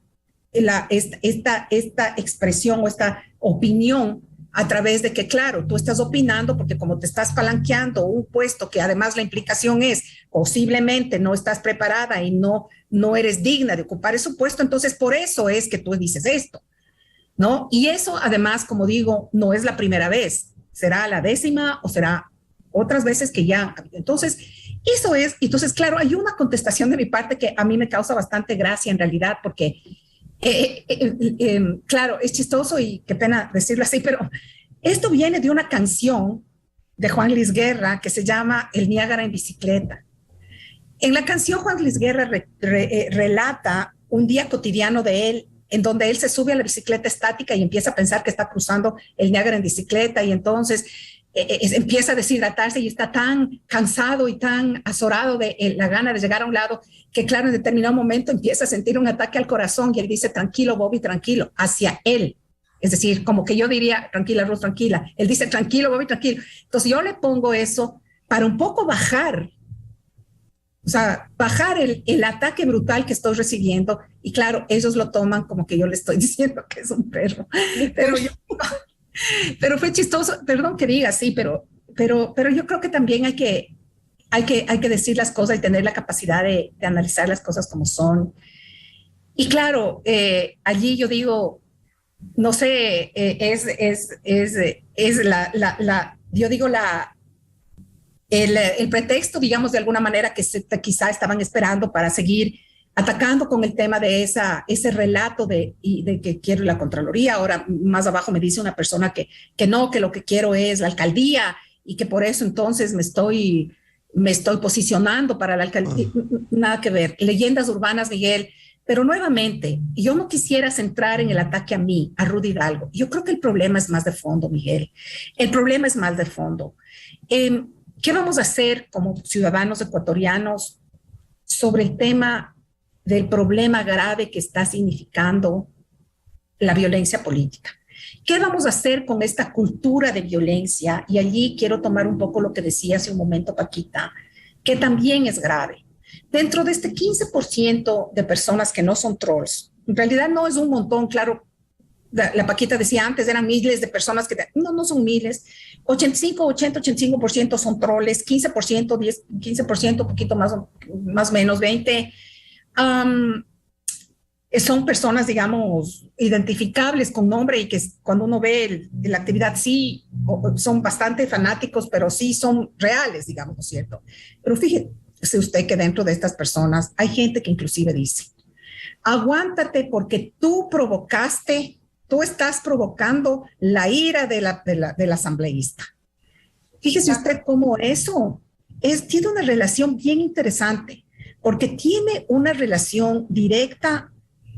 esta expresión o esta opinión a través de que, claro, tú estás opinando porque como te estás palanqueando un puesto que además la implicación es posiblemente no estás preparada y no eres digna de ocupar ese puesto, entonces por eso es que tú dices esto, ¿no? Y eso además, como digo, no es la primera vez, será la 10ª o será otras veces que ya. Entonces, eso es, entonces, claro, hay una contestación de mi parte que a mí me causa bastante gracia en realidad porque claro, es chistoso y qué pena decirlo así, pero esto viene de una canción de Juan Luis Guerra que se llama El Niágara en bicicleta. En la canción Juan Luis Guerra relata un día cotidiano de él en donde él se sube a la bicicleta estática y empieza a pensar que está cruzando el Niágara en bicicleta y entonces empieza a deshidratarse y está tan cansado y tan azorado de la gana de llegar a un lado que, claro, en determinado momento empieza a sentir un ataque al corazón y él dice, tranquilo, Bobby, tranquilo, hacia él. Es decir, como que yo diría, tranquila, Ruth, tranquila. Él dice, tranquilo, Bobby, tranquilo. Entonces yo le pongo eso para un poco bajar, o sea, bajar el ataque brutal que estoy recibiendo. Y claro, ellos lo toman como que yo le estoy diciendo que es un perro. Pero fue chistoso, perdón que diga así, pero yo creo que también hay que decir las cosas y tener la capacidad de analizar las cosas como son. Y claro, allí yo digo, no sé, yo digo el pretexto, digamos, de alguna manera que quizá estaban esperando para seguir atacando con el tema de ese relato de que quiero la Contraloría. Ahora más abajo me dice una persona que no, que lo que quiero es la alcaldía y que por eso entonces me estoy posicionando para la alcaldía. Nada que ver. Leyendas urbanas, Miguel. Pero nuevamente, yo no quisiera centrar en el ataque a mí, a Rudy Hidalgo. Yo creo que el problema es más de fondo, Miguel. El problema es más de fondo. ¿Qué vamos a hacer como ciudadanos ecuatorianos sobre el tema del problema grave que está significando la violencia política? ¿Qué vamos a hacer con esta cultura de violencia? Y allí quiero tomar un poco lo que decía hace un momento Paquita, que también es grave. Dentro de este 15% de personas que no son trolls, en realidad no es un montón, claro, la Paquita decía antes, eran miles de personas que no son miles, 85% son troles, 15%, un poquito más o menos, 20%, son personas, digamos, identificables con nombre y que cuando uno ve la actividad, sí, son bastante fanáticos, pero sí son reales, digamos, ¿no es cierto? Pero fíjese usted que dentro de estas personas hay gente que inclusive dice, aguántate porque tú estás provocando la ira del asambleísta. Fíjese usted cómo eso tiene una relación bien interesante, porque tiene una relación directa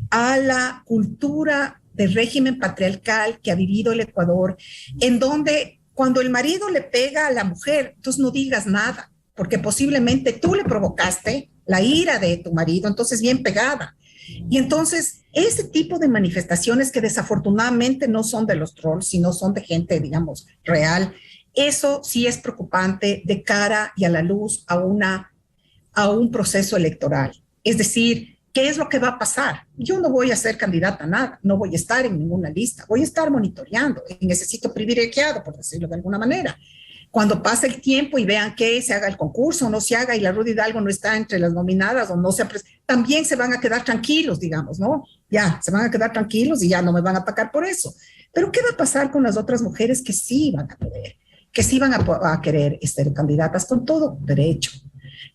a la cultura del régimen patriarcal que ha vivido el Ecuador, en donde cuando el marido le pega a la mujer, entonces no digas nada, porque posiblemente tú le provocaste la ira de tu marido, entonces bien pegada. Y entonces ese tipo de manifestaciones que desafortunadamente no son de los trolls, sino son de gente, digamos, real, eso sí es preocupante de cara y a la luz a un proceso electoral. Es decir, ¿qué es lo que va a pasar? Yo no voy a ser candidata a nada, no voy a estar en ninguna lista, voy a estar monitoreando y necesito privilegiado, por decirlo de alguna manera. Cuando pase el tiempo y vean que se haga el concurso o no se haga y la Rudy Hidalgo no está entre las nominadas o no se también se van a quedar tranquilos, digamos, ¿no? Ya, se van a quedar tranquilos y ya no me van a atacar por eso. Pero ¿qué va a pasar con las otras mujeres que sí van a poder, que sí van a querer ser candidatas con todo derecho?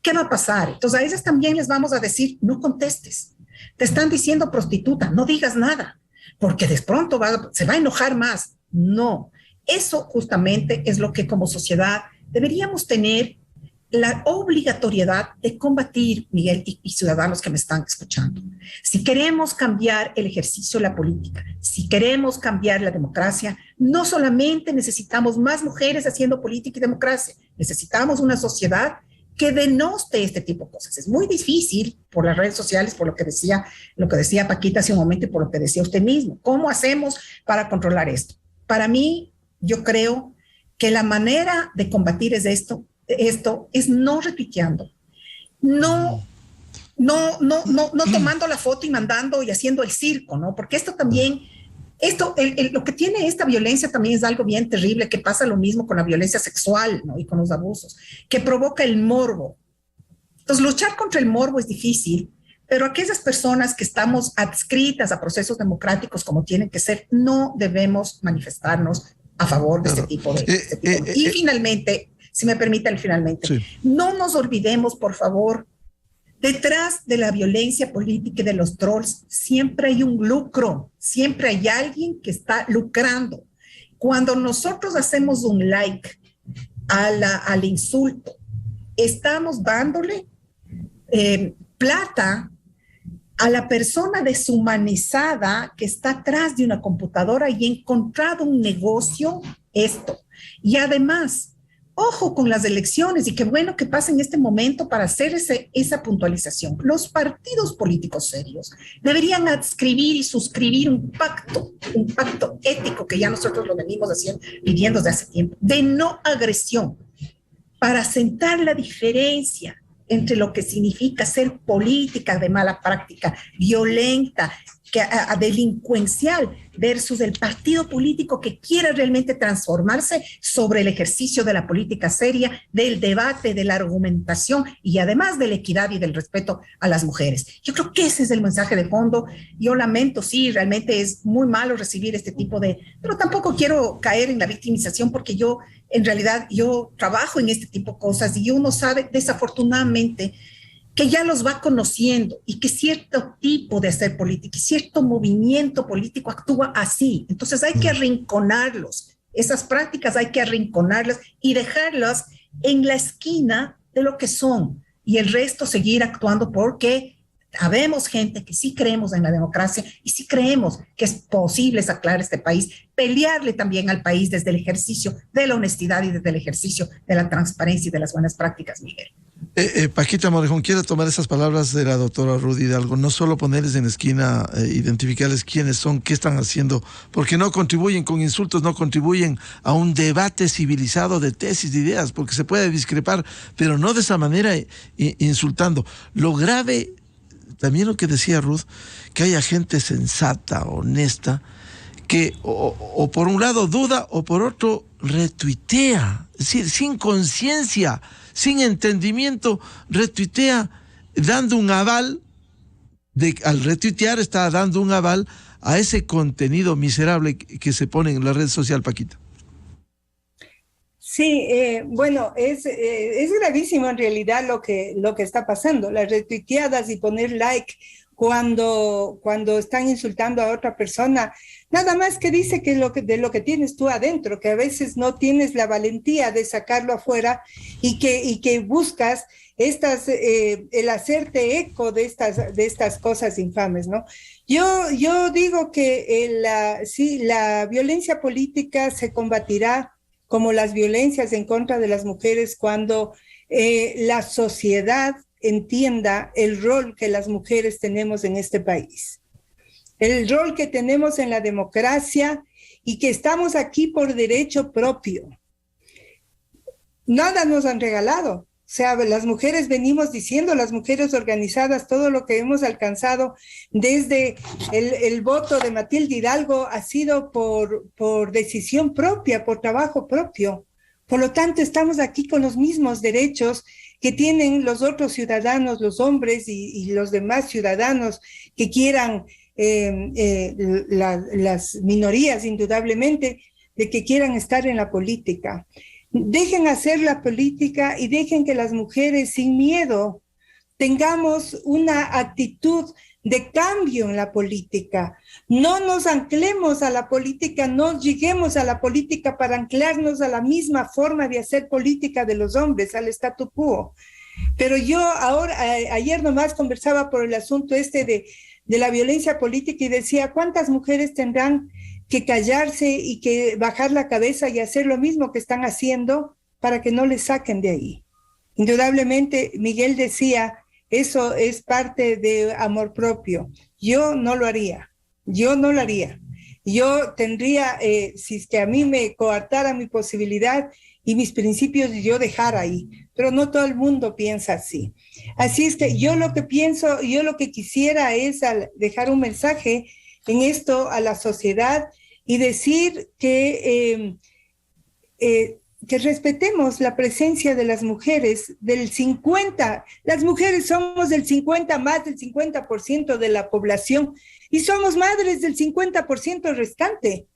¿Qué va a pasar? Entonces a ellas también les vamos a decir, no contestes. Te están diciendo prostituta, no digas nada, porque de pronto se va a enojar más. No. Eso justamente es lo que como sociedad deberíamos tener la obligatoriedad de combatir, Miguel y ciudadanos que me están escuchando. Si queremos cambiar el ejercicio de la política, si queremos cambiar la democracia, no solamente necesitamos más mujeres haciendo política y democracia, necesitamos una sociedad que denoste este tipo de cosas. Es muy difícil por las redes sociales, por lo que decía Paquita hace un momento y por lo que decía usted mismo. ¿Cómo hacemos para controlar esto? Para mí, yo creo que la manera de combatir esto es no retuiteando, no tomando la foto y mandando y haciendo el circo, ¿no? Porque esto también, lo que tiene esta violencia también es algo bien terrible, que pasa lo mismo con la violencia sexual, ¿no? Y con los abusos, que provoca el morbo. Entonces, luchar contra el morbo es difícil, pero aquellas personas que estamos adscritas a procesos democráticos como tienen que ser, no debemos manifestarnos a favor de este tipo de... Y finalmente, si me permiten, sí. No nos olvidemos, por favor, detrás de la violencia política y de los trolls siempre hay un lucro, siempre hay alguien que está lucrando. Cuando nosotros hacemos un like al insulto, estamos dándole plata a la persona deshumanizada que está atrás de una computadora y ha encontrado un negocio esto. Y además, ojo con las elecciones y qué bueno que pasa en este momento para hacer esa puntualización. Los partidos políticos serios deberían adscribir y suscribir un pacto ético que ya nosotros lo venimos viviendo desde hace tiempo, de no agresión, para sentar la diferencia entre lo que significa ser política de mala práctica, violenta, delincuencial, versus el partido político que quiera realmente transformarse sobre el ejercicio de la política seria, del debate, de la argumentación y además de la equidad y del respeto a las mujeres. Yo creo que ese es el mensaje de fondo. Yo lamento, sí, realmente es muy malo recibir este tipo pero tampoco quiero caer en la victimización porque en realidad yo trabajo en este tipo de cosas y uno sabe, desafortunadamente, que ya los va conociendo y que cierto tipo de hacer política y cierto movimiento político actúa así. Entonces hay que arrinconarlos. Esas prácticas hay que arrinconarlas y dejarlas en la esquina de lo que son y el resto seguir actuando porque habemos gente que sí creemos en la democracia y sí creemos que es posible sacar este país, pelearle también al país desde el ejercicio de la honestidad y desde el ejercicio de la transparencia y de las buenas prácticas, Miguel. Paquita Morejón, quiero tomar esas palabras de la doctora Ruth Hidalgo, no solo ponerles en la esquina, identificarles quiénes son, qué están haciendo, porque no contribuyen con insultos, no contribuyen a un debate civilizado de tesis, de ideas, porque se puede discrepar, pero no de esa manera insultando. Lo grave, también lo que decía Ruth, que haya gente sensata, honesta, que o por un lado duda o por otro retuitea, es decir, sin conciencia, sin entendimiento, retuitea dando un aval, al retuitear está dando un aval a ese contenido miserable que se pone en la red social, Paquita. Sí, bueno, es gravísimo en realidad lo que está pasando, las retuiteadas y poner like cuando están insultando a otra persona, nada más que dice que de lo que tienes tú adentro, que a veces no tienes la valentía de sacarlo afuera y que buscas el hacerte eco de estas cosas infames, ¿no? Yo digo que la violencia política se combatirá como las violencias en contra de las mujeres cuando la sociedad entienda el rol que las mujeres tenemos en este país, el rol que tenemos en la democracia y que estamos aquí por derecho propio. Nada nos han regalado. O sea, las mujeres venimos diciendo, las mujeres organizadas, todo lo que hemos alcanzado desde el voto de Matilde Hidalgo ha sido por decisión propia, por trabajo propio. Por lo tanto, estamos aquí con los mismos derechos que tienen los otros ciudadanos, los hombres y los demás ciudadanos que quieran, las minorías indudablemente, de que quieran estar en la política. Dejen hacer la política y dejen que las mujeres sin miedo tengamos una actitud de cambio en la política. No nos anclemos a la política, no lleguemos a la política para anclarnos a la misma forma de hacer política de los hombres, al statu quo. Pero yo ayer nomás conversaba por el asunto de la violencia política y decía, ¿cuántas mujeres tendrán que callarse y que bajar la cabeza y hacer lo mismo que están haciendo para que no les saquen de ahí? Indudablemente, Miguel decía, eso es parte de amor propio. Yo no lo haría. Yo tendría, si es que a mí me coartara mi posibilidad y mis principios, yo dejara ahí. Pero no todo el mundo piensa así. Así es que yo lo que pienso, yo lo que quisiera es dejar un mensaje en esto a la sociedad y decir que respetemos la presencia de las mujeres del 50%. Las mujeres somos del 50%, más del 50% de la población y somos madres del 50% restante.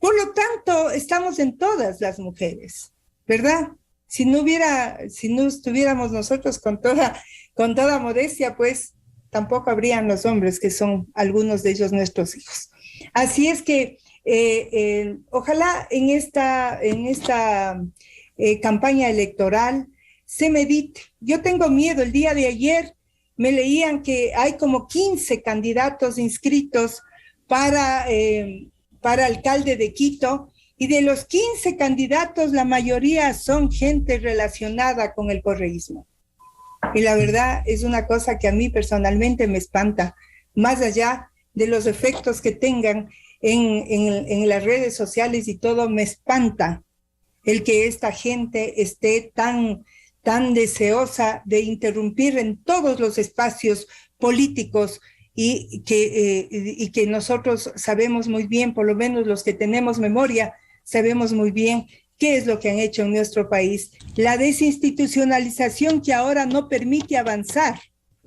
Por lo tanto, estamos en todas las mujeres, ¿verdad? Si no estuviéramos nosotros con toda modestia, pues tampoco habrían los hombres, que son algunos de ellos nuestros hijos. Así es que ojalá en esta campaña electoral se medite. Yo tengo miedo. El día de ayer me leían que hay como 15 candidatos inscritos para alcalde de Quito, y de los 15 candidatos la mayoría son gente relacionada con el correísmo. Y la verdad es una cosa que a mí personalmente me espanta, más allá de los efectos que tengan en las redes sociales y todo, me espanta el que esta gente esté tan deseosa de interrumpir en todos los espacios políticos y que nosotros sabemos muy bien, por lo menos los que tenemos memoria, sabemos muy bien qué es lo que han hecho en nuestro país. La desinstitucionalización que ahora no permite avanzar.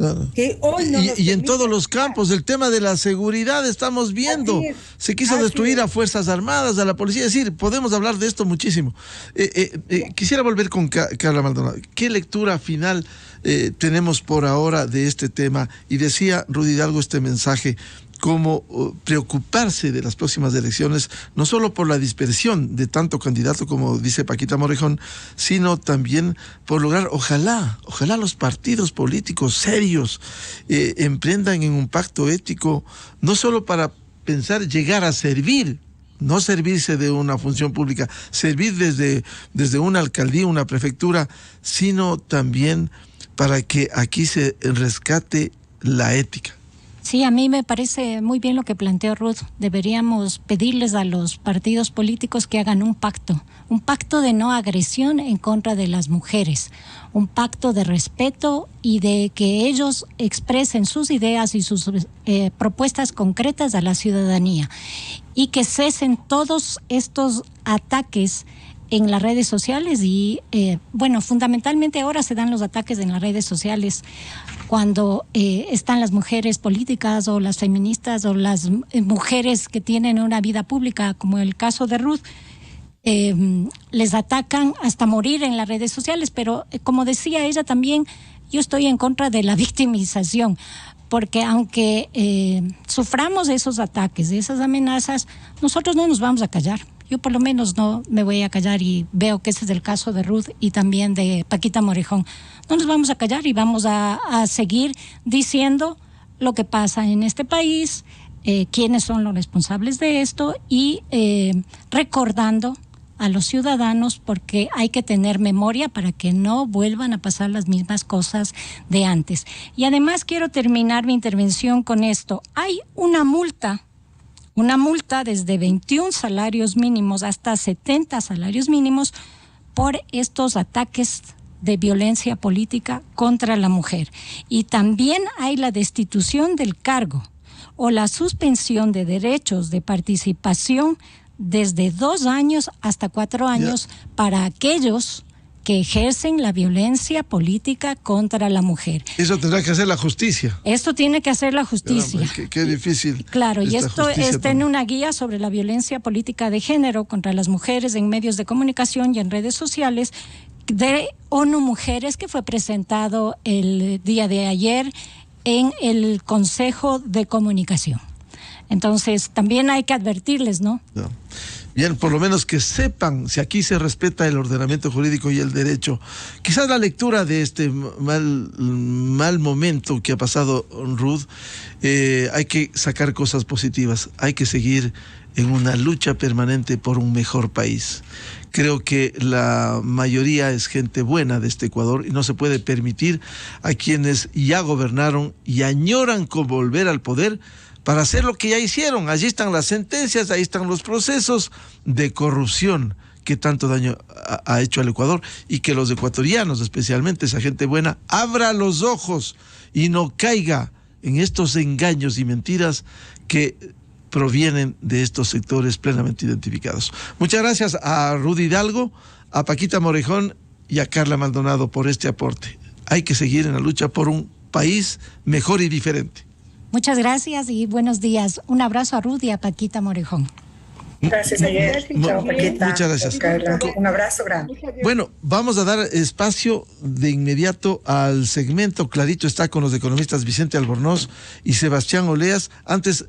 Claro. Que hoy no nos Y en permite todos los avanzar. campos, el tema de la seguridad estamos viendo. Así es, Se quiso así destruir es. a Fuerzas Armadas, a la policía. Es decir, podemos hablar de esto muchísimo. Quisiera volver con Carla Maldonado. ¿Qué lectura final tenemos por ahora de este tema? Y decía Rudy Hidalgo este mensaje, cómo preocuparse de las próximas elecciones, no solo por la dispersión de tanto candidato como dice Paquita Morejón, sino también por lograr, ojalá los partidos políticos serios emprendan en un pacto ético, no solo para pensar llegar a servir, no servirse de una función pública, servir desde una alcaldía, una prefectura, sino también para que aquí se rescate la ética. Sí, a mí me parece muy bien lo que planteó Ruth. Deberíamos pedirles a los partidos políticos que hagan un pacto de no agresión en contra de las mujeres, un pacto de respeto y de que ellos expresen sus ideas y sus propuestas concretas a la ciudadanía y que cesen todos estos ataques en las redes sociales y, fundamentalmente ahora se dan los ataques en las redes sociales cuando están las mujeres políticas o las feministas o las mujeres que tienen una vida pública, como el caso de Ruth, les atacan hasta morir en las redes sociales, pero como decía ella también, yo estoy en contra de la victimización, porque aunque suframos esos ataques, esas amenazas, nosotros no nos vamos a callar. Yo por lo menos no me voy a callar y veo que ese es el caso de Ruth y también de Paquita Morejón. No nos vamos a callar y vamos a seguir diciendo lo que pasa en este país, quiénes son los responsables de esto y recordando a los ciudadanos porque hay que tener memoria para que no vuelvan a pasar las mismas cosas de antes. Y además quiero terminar mi intervención con esto. Hay una multa desde 21 salarios mínimos hasta 70 salarios mínimos por estos ataques de violencia política contra la mujer. Y también hay la destitución del cargo o la suspensión de derechos de participación desde 2 años hasta 4 años para aquellos que ejercen la violencia política contra la mujer. Eso tendrá que hacer la justicia. Esto tiene que hacer la justicia. Caramba, qué difícil. Claro, y esto está en también. una guía sobre la violencia política de género contra las mujeres en medios de comunicación y en redes sociales de ONU Mujeres, que fue presentado el día de ayer en el Consejo de Comunicación. Entonces, también hay que advertirles, ¿no? No. Bien, por lo menos que sepan si aquí se respeta el ordenamiento jurídico y el derecho. Quizás la lectura de este mal momento que ha pasado Ruth, hay que sacar cosas positivas, hay que seguir en una lucha permanente por un mejor país. Creo que la mayoría es gente buena de este Ecuador y no se puede permitir a quienes ya gobernaron y añoran con volver al poder para hacer lo que ya hicieron. Allí están las sentencias, ahí están los procesos de corrupción que tanto daño ha hecho al Ecuador y que los ecuatorianos, especialmente esa gente buena, abra los ojos y no caiga en estos engaños y mentiras que provienen de estos sectores plenamente identificados. Muchas gracias a Rudy Hidalgo, a Paquita Morejón y a Carla Maldonado por este aporte. Hay que seguir en la lucha por un país mejor y diferente. Muchas gracias y buenos días. Un abrazo a Ruth y a Paquita Morejón. Gracias, Miguel. Chao, Paquita. Muchas gracias. Carla. Un abrazo grande. Bueno, vamos a dar espacio de inmediato al segmento. Clarito está con los economistas Vicente Albornoz y Sebastián Oleas. Antes,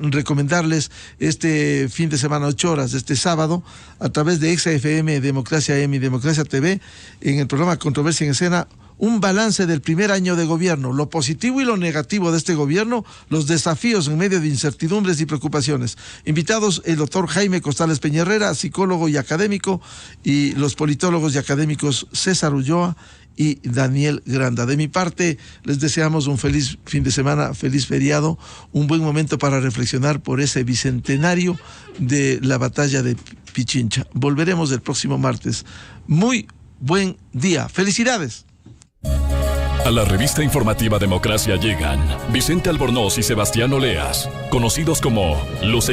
recomendarles este fin de semana, 8 horas, este sábado, a través de Exa FM, Democracia M y Democracia TV, en el programa Controversia en Escena, un balance del primer año de gobierno, lo positivo y lo negativo de este gobierno, los desafíos en medio de incertidumbres y preocupaciones. Invitados el doctor Jaime Costales Peñarrera, psicólogo y académico, y los politólogos y académicos César Ulloa y Daniel Granda. De mi parte, les deseamos un feliz fin de semana, feliz feriado, un buen momento para reflexionar por ese bicentenario de la batalla de Pichincha. Volveremos el próximo martes. Muy buen día. ¡Felicidades! A la revista informativa Democracia llegan Vicente Albornoz y Sebastián Oleas, conocidos como los